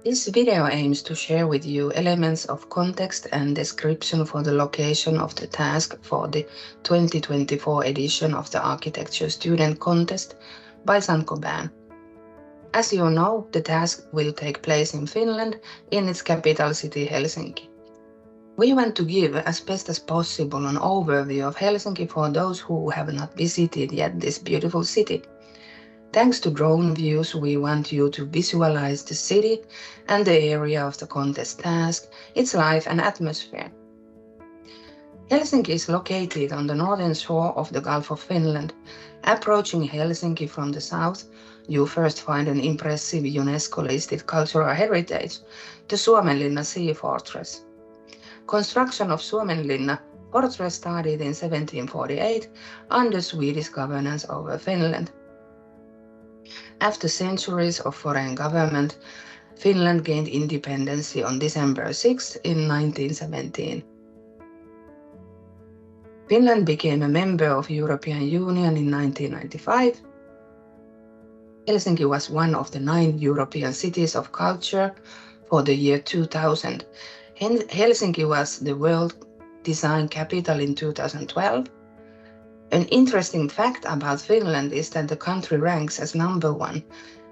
This video aims to share with you elements of context and description for the location of the task for the 2024 edition of the Architecture Student Contest by Saint-Gobain. As you know, the task will take place in Finland, in its capital city Helsinki. We want to give as best as possible an overview of Helsinki for those who have not visited yet this beautiful city. Thanks to drone views, we want you to visualize the city and the area of the contest task, its life and atmosphere. Helsinki is located on the northern shore of the Gulf of Finland. Approaching Helsinki from the south, you first find an impressive UNESCO-listed cultural heritage, the Suomenlinna Sea Fortress. Construction of Suomenlinna Fortress started in 1748 under Swedish governance over Finland. After centuries of foreign government, Finland gained independence on December 6 in 1917. Finland became a member of European Union in 1995. Helsinki was one of the 9 European cities of culture for the year 2000. Helsinki was the world design capital in 2012. An interesting fact about Finland is that the country ranks as number 1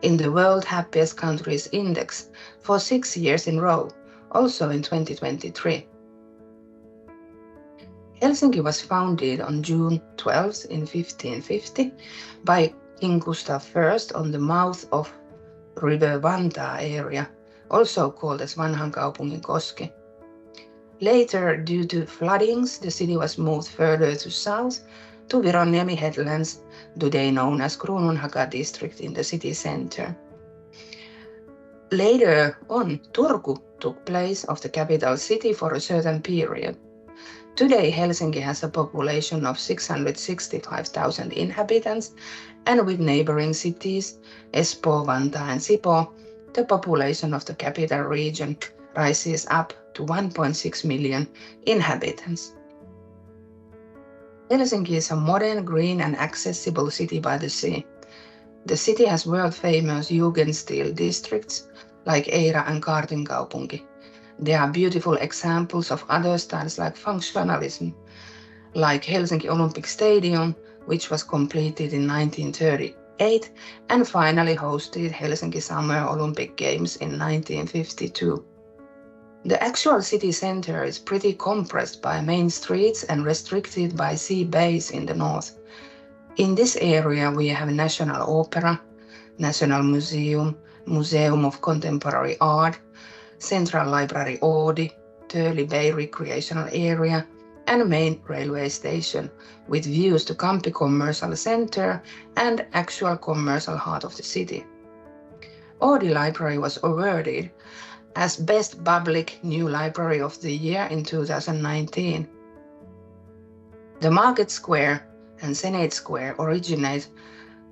in the World Happiest Countries Index for 6 years in a row, also in 2023. Helsinki was founded on June 12 in 1550 by King Gustav I on the mouth of River Vantaa area, also called as Vanhan kaupungin koski. Later, due to floodings, the city was moved further to south to Vironiemi headlands, today known as Kruununhaka district in the city center. Later on, Turku took place of the capital city for a certain period. Today, Helsinki has a population of 665,000 inhabitants, and with neighboring cities, Espoo, Vantaa and Sipoo, the population of the capital region rises up to 1.6 million inhabitants. Helsinki is a modern, green and accessible city by the sea. The city has world-famous Jugendstil districts like Eira and Kaartinkaupunki. There are beautiful examples of other styles like functionalism, like Helsinki Olympic Stadium, which was completed in 1938 and finally hosted Helsinki Summer Olympic Games in 1952. The actual city center is pretty compressed by main streets and restricted by sea bays in the north. In this area we have National Opera, National Museum, Museum of Contemporary Art, Central Library Oodi, Turley Bay Recreational Area and main railway station with views to Kamppi Commercial Center and actual commercial heart of the city. Oodi Library was awarded as Best Public New Library of the Year in 2019. The Market Square and Senate Square originate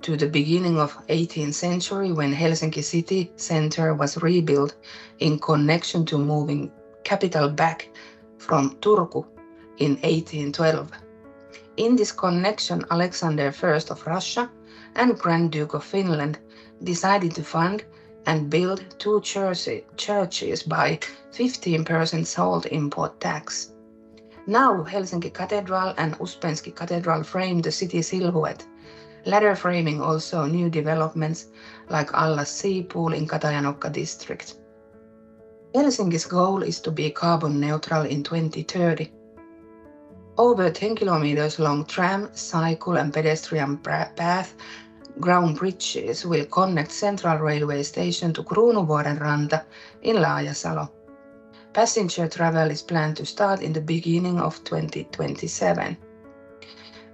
to the beginning of 18th century when Helsinki city center was rebuilt in connection to moving capital back from Turku in 1812. In this connection, Alexander I of Russia and Grand Duke of Finland decided to fund and build 2 churches by 15% salt import tax. Now Helsinki Cathedral and Uspensky Cathedral frame the city's silhouette, latter framing also new developments like Allas Sea Pool in Katajanokka district. Helsinki's goal is to be carbon neutral in 2030. Over 10 kilometers long tram, cycle and pedestrian path ground bridges will connect Central Railway Station to Kruunuvuorenranta in Laajasalo. Passenger travel is planned to start in the beginning of 2027.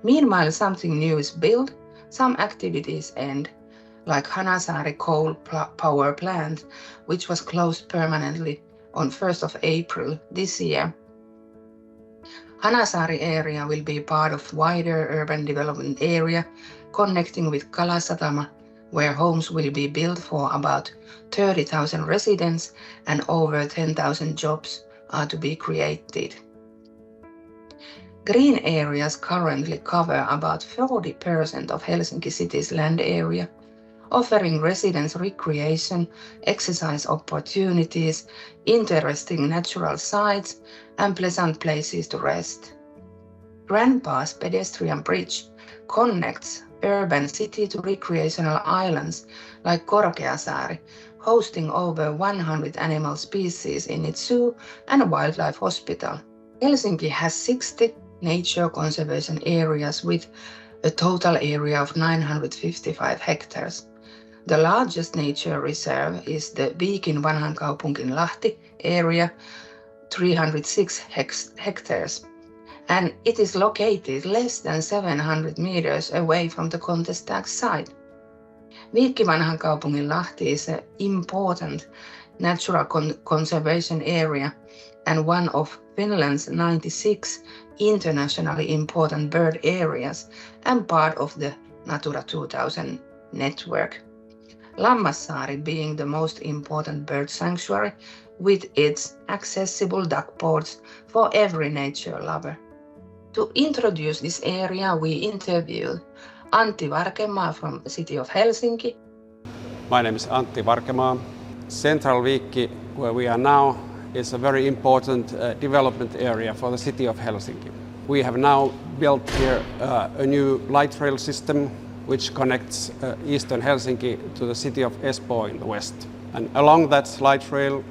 Meanwhile, something new is built, some activities end, like Hanasaari coal power plant, which was closed permanently on 1st of April this year. Hanasaari area will be part of wider urban development area connecting with Kalasatama, where homes will be built for about 30,000 residents and over 10,000 jobs are to be created. Green areas currently cover about 40% of Helsinki city's land area. offering residents recreation, exercise opportunities, interesting natural sights, and pleasant places to rest. Grandpa's pedestrian bridge connects urban city to recreational islands like Korkeasaari, hosting over 100 animal species in its zoo and wildlife hospital. Helsinki has 60 nature conservation areas with a total area of 955 hectares. The largest nature reserve is the Viikin vanhan kaupunginlahti area, 306 hectares, and it is located less than 700 meters away from the contest site. Vikki vanhan kaupunginlahti is an important natural conservation area and one of Finland's 96 internationally important bird areas and part of the Natura 2000 network. Lammassaari being the most important bird sanctuary with its accessible duck ports for every nature lover. To introduce this area, we interviewed Antti Varkemaa from the city of Helsinki. My name is Antti Varkemaa. Central Vikki, where we are now, is a very important development area for the city of Helsinki. We have now built here a new light rail system which connects eastern Helsinki to the city of Espoo in the west. And along that light rail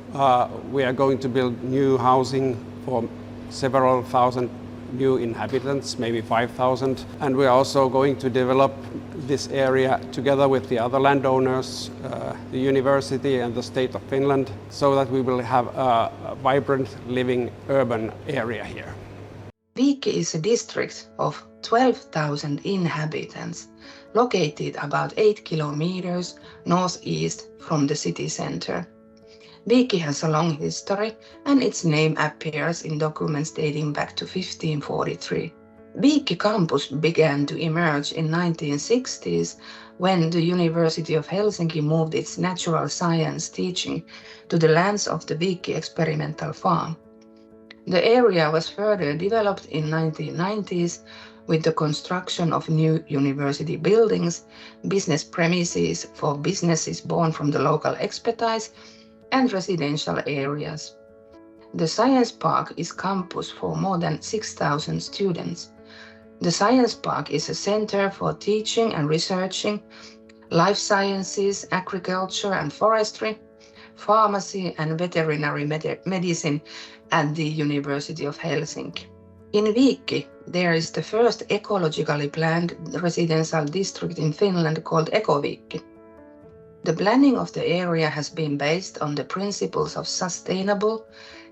we are going to build new housing for several thousand new inhabitants, maybe 5,000. And we are also going to develop this area together with the other landowners, the university and the state of Finland, so that we will have a vibrant living urban area here. Vikki is a district of 12,000 inhabitants, located about 8 kilometers northeast from the city center. Vikki has a long history and its name appears in documents dating back to 1543. Vikki campus began to emerge in 1960s when the University of Helsinki moved its natural science teaching to the lands of the Vikki experimental farm. The area was further developed in 1990s with the construction of new university buildings, business premises for businesses born from the local expertise, and residential areas. The Science Park is campus for more than 6,000 students. The Science Park is a center for teaching and researching, life sciences, agriculture and forestry, pharmacy and veterinary medicine at the University of Helsinki. In Vikki, there is the first ecologically planned residential district in Finland called Ekovikki. The planning of the area has been based on the principles of sustainable,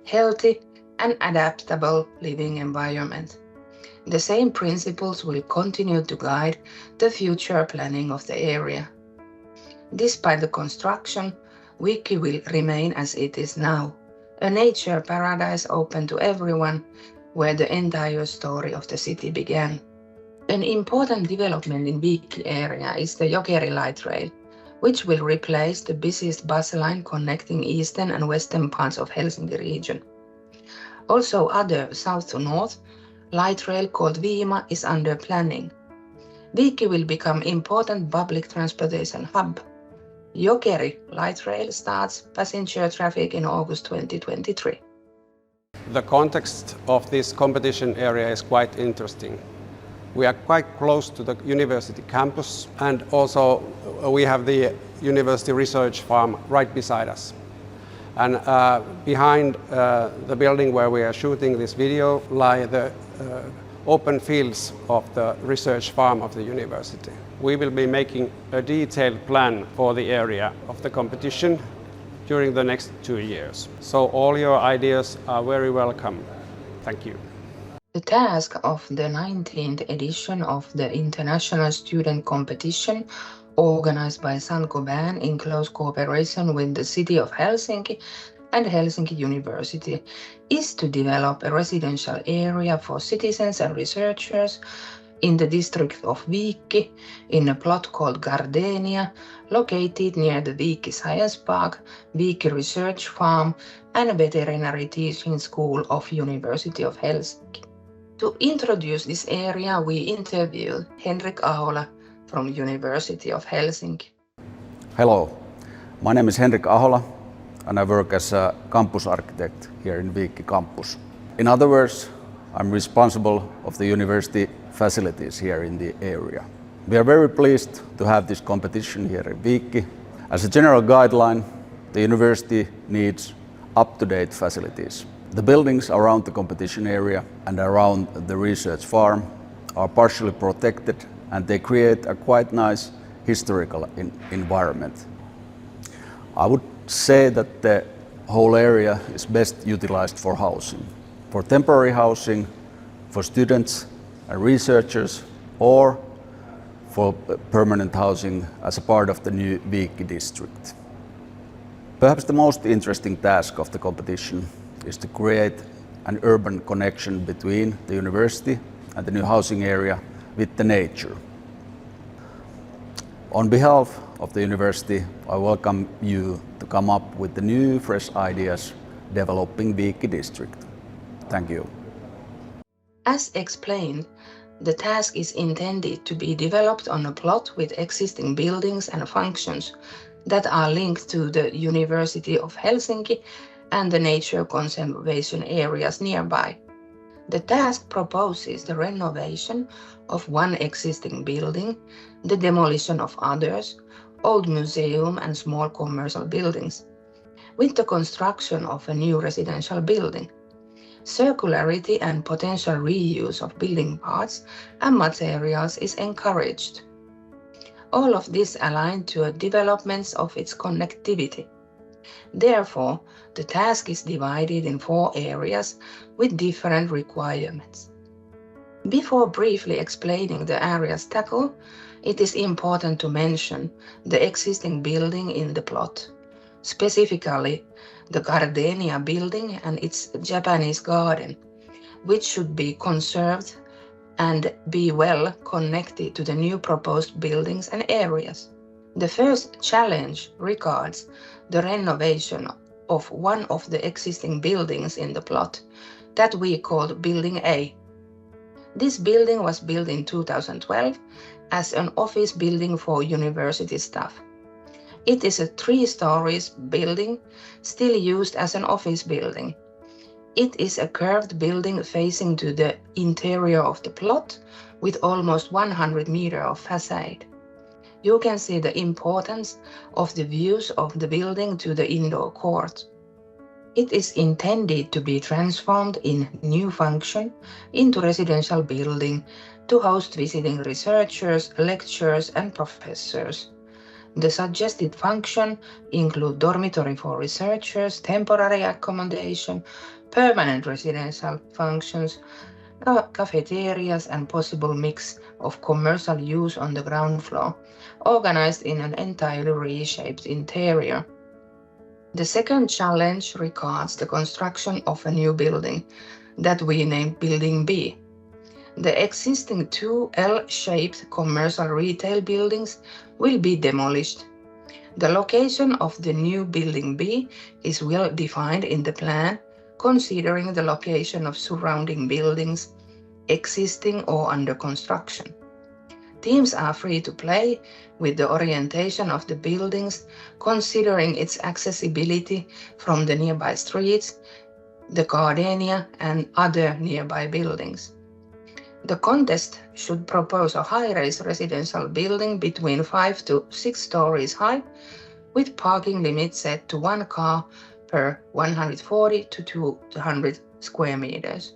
healthy and adaptable living environment. The same principles will continue to guide the future planning of the area. Despite the construction, Vikki will remain as it is now, a nature paradise open to everyone, where the entire story of the city began. An important development in Vikki area is the Jokeri light rail, which will replace the busiest bus line connecting eastern and western parts of Helsinki region. Also, other south to north light rail called Viima is under planning. Vikki will become important public transportation hub. Jokeri light rail starts passenger traffic in August 2023. The context of this competition area is quite interesting. We are quite close to the university campus, and also we have the university research farm right beside us. And behind the building where we are shooting this video lie the open fields of the research farm of the university. We will be making a detailed plan for the area of the competition during the next 2 years. So all your ideas are very welcome. Thank you. The task of the 19th edition of the International Student Competition, organized by Saint-Gobain in close cooperation with the City of Helsinki and Helsinki University, is to develop a residential area for citizens and researchers in the district of Vikki, in a plot called Gardenia, located near the Vikki Science Park, Vikki Research Farm, and Veterinary Teaching School of University of Helsinki. To introduce this area, we interviewed Henrik Ahola from University of Helsinki. Hello, my name is Henrik Ahola and I work as a campus architect here in Vikki campus. In other words, I'm responsible of the university facilities here in the area. We are very pleased to have this competition here in Vikki. As a general guideline, the university needs up-to-date facilities. The buildings around the competition area and around the research farm are partially protected and they create a quite nice historical environment. I would say that the whole area is best utilized for housing, for temporary housing, for students and researchers, or for permanent housing as a part of the new Vikki district. Perhaps the most interesting task of the competition is to create an urban connection between the university and the new housing area with the nature. On behalf of the university, I welcome you to come up with the new, fresh ideas developing Vikki district. Thank you. As explained, the task is intended to be developed on a plot with existing buildings and functions that are linked to the University of Helsinki and the nature conservation areas nearby. The task proposes the renovation of one existing building, the demolition of others, old museum and small commercial buildings, with the construction of a new residential building. Circularity and potential reuse of building parts and materials is encouraged. All of this aligned to a development of its connectivity. Therefore, the task is divided in 4 areas with different requirements. Before briefly explaining the areas tackled, it is important to mention the existing building in the plot, specifically the Gardenia building and its Japanese garden, which should be conserved and be well connected to the new proposed buildings and areas. The first challenge regards the renovation of one of the existing buildings in the plot that we called Building A. This building was built in 2012 as an office building for university staff. It is a 3-story building, still used as an office building. It is a curved building facing to the interior of the plot with almost 100 meters of facade. You can see the importance of the views of the building to the indoor court. It is intended to be transformed in new function into residential building to host visiting researchers, lecturers and professors. The suggested function include dormitory for researchers, temporary accommodation, permanent residential functions, cafeterias and possible mix of commercial use on the ground floor, organized in an entirely reshaped interior. The second challenge regards the construction of a new building that we named Building B. The existing 2 L-shaped commercial retail buildings will be demolished. The location of the new Building B is well defined in the plan, considering the location of surrounding buildings, existing or under construction. Teams are free to play with the orientation of the buildings, considering its accessibility from the nearby streets, the Gardenia and other nearby buildings. The contest should propose a high-rise residential building between 5 to 6 stories high, with parking limits set to 1 car per 140 to 200 square meters.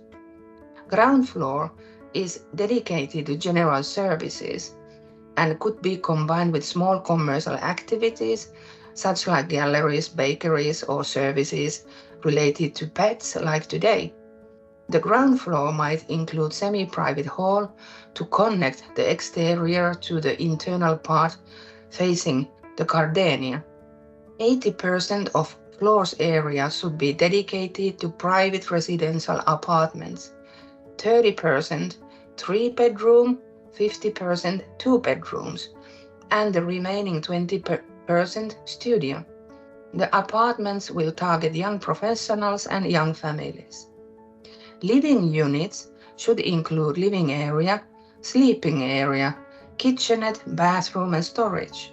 Ground floor is dedicated to general services and could be combined with small commercial activities such like galleries, bakeries or services related to pets like today. The ground floor might include semi-private hall to connect the exterior to the internal part facing the Gardenia. 80% of floor's area should be dedicated to private residential apartments, 30% 3-bedroom, 50% 2-bedrooms, and the remaining 20% studio. The apartments will target young professionals and young families. Living units should include living area, sleeping area, kitchenette, bathroom and storage.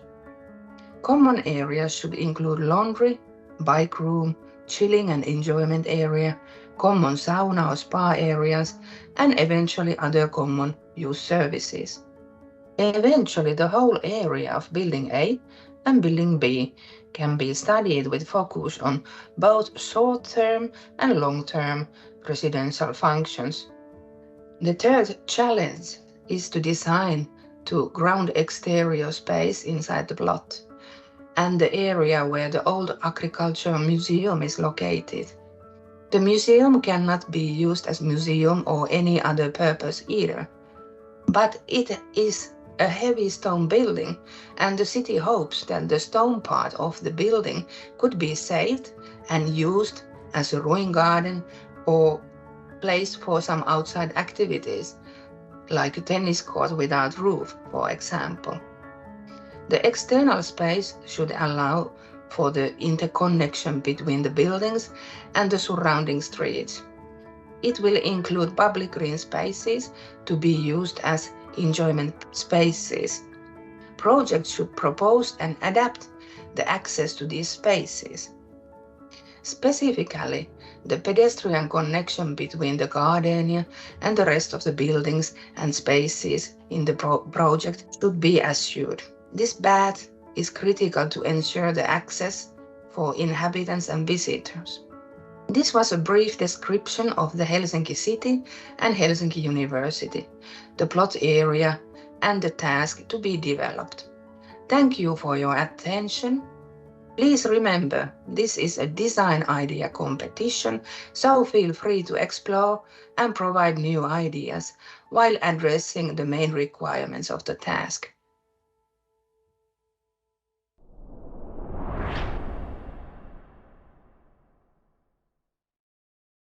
Common areas should include laundry, bike room, chilling and enjoyment area, common sauna or spa areas, and eventually other common use services. Eventually, the whole area of Building A and Building B can be studied with focus on both short-term and long-term residential functions. The third challenge is to design to ground exterior space inside the plot and the area where the old agriculture museum is located. The museum cannot be used as museum or any other purpose either, but it is a heavy stone building, and the city hopes that the stone part of the building could be saved and used as a ruin garden or place for some outside activities, like a tennis court without roof, for example. The external space should allow for the interconnection between the buildings and the surrounding streets. It will include public green spaces to be used as enjoyment spaces. Projects should propose and adapt the access to these spaces. Specifically, the pedestrian connection between the gardenia and the rest of the buildings and spaces in the project should be assured. This path is critical to ensure the access for inhabitants and visitors. This was a brief description of the Helsinki city and Helsinki University, the plot area, and the task to be developed. Thank you for your attention. Please remember, this is a design idea competition, so feel free to explore and provide new ideas while addressing the main requirements of the task.